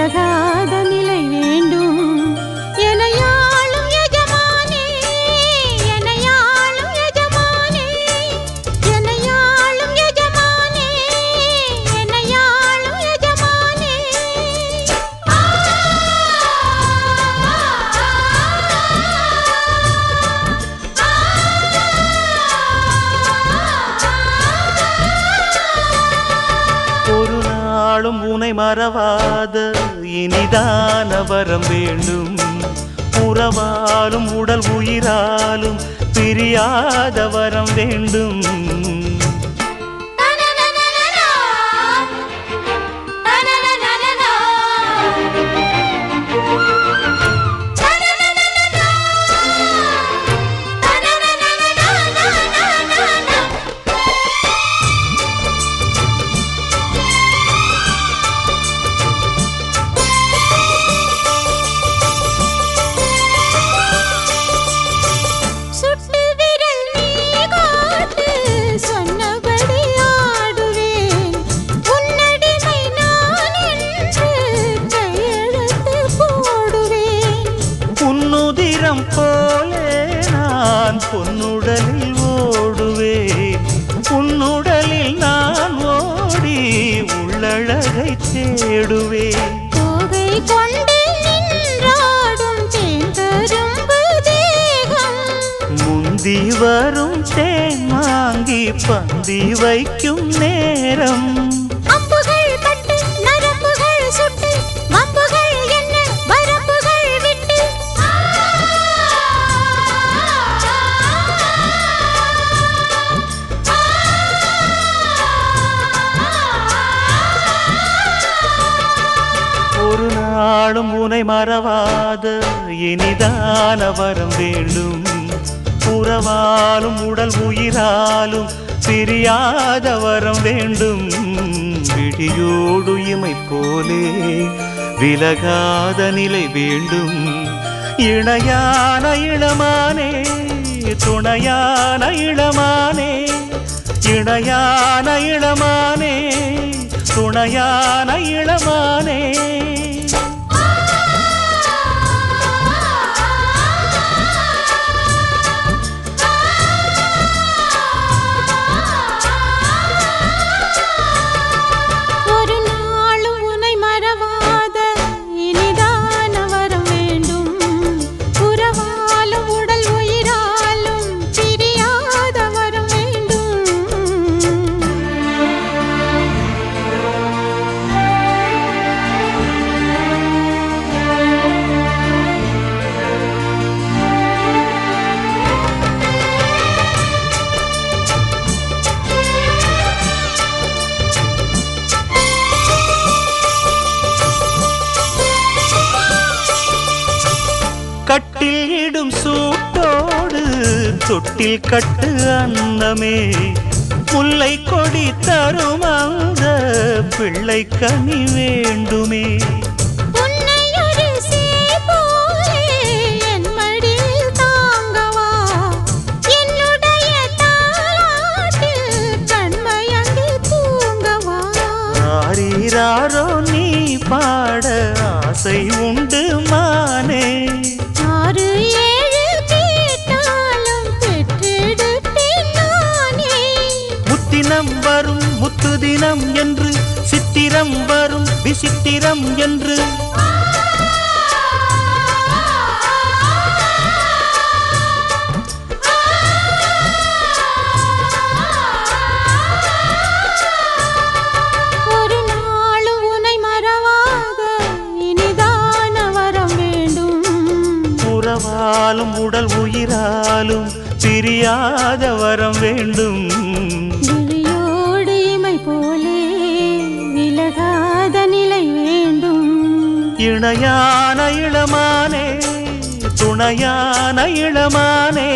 விலகாத நிலை வேண்டும். எனையாளும் எஜமானே, எனையாளும் எஜமானே, எனையாளும் எஜமானே, எனையாளும் எஜமானே. ஒரு நாளும் உனை மறவாத இனிதான வரம் வேண்டும். உறவாலும் உடல் உயிராலும் பிரியாத வரம் வேண்டும். போலே நான் பொன்னுடலில் ஓடுவேன். உன்னுடலில் நான் ஓடி உள்ளழகை தேடுவேன். தோகை கொண்டு நின்றாடும் தேங்கரும்பு தேகம், முந்தி வரும் தேன் வாங்கி பந்தி வைக்கும் நேரம். அம்புகள் பட்டு நரம்புகள் சுட்டு வம்புகள் என்ன வரம்புகள் விட்டு. ஒரு நாளும் உனை மறவாத இனிதான வரம் வேண்டும். உறவாலும் உடல் உயிராலும் பிரியாத வரம் வேண்டும். விழியோடு இமை போலே விலகாத நிலை வேண்டும். இணையான இளமானே, துணையான இளமானே, இணையான இளமானே, துணையான இளமானே. ஒரு நாளும் உனை மறவாத இனிதான வரம் வேண்டும். உறவாலும் உடல் உயிராலும் பிரியாத வரம் வேண்டும். கட்டில் இடும் சூட்டோடு தொட்டில் கட்டு அன்னமே. முல்லை கொடி தரும் அந்த பிள்ளை கனி வேண்டுமே. உன்னை ஒரு சேய் போலே என் மடியில் தாங்கவா, என்னுடைய தாலாட்டில் கண்மயங்கி தூங்கவா. ஆரீராரோ நீ பாட ஆசை உண்டு மானே. 6 7 கேட்டாலும் பெற்றெடுப்பேன் நானே. முத்தினம் வரும் முத்து தினம் என்று, சித்திரம் வரும் விசித்திரம் என்று. ஒரு நாளும் உனை மறவாத இனிதான வரம் வேண்டும். உறவாலும் உடல் உயிராலும் பிரியாத வரம் வேண்டும். விழியோடு இமை போலே விலகாத நிலை வேண்டும். இணையான இளமானே, துணையான இளமானே.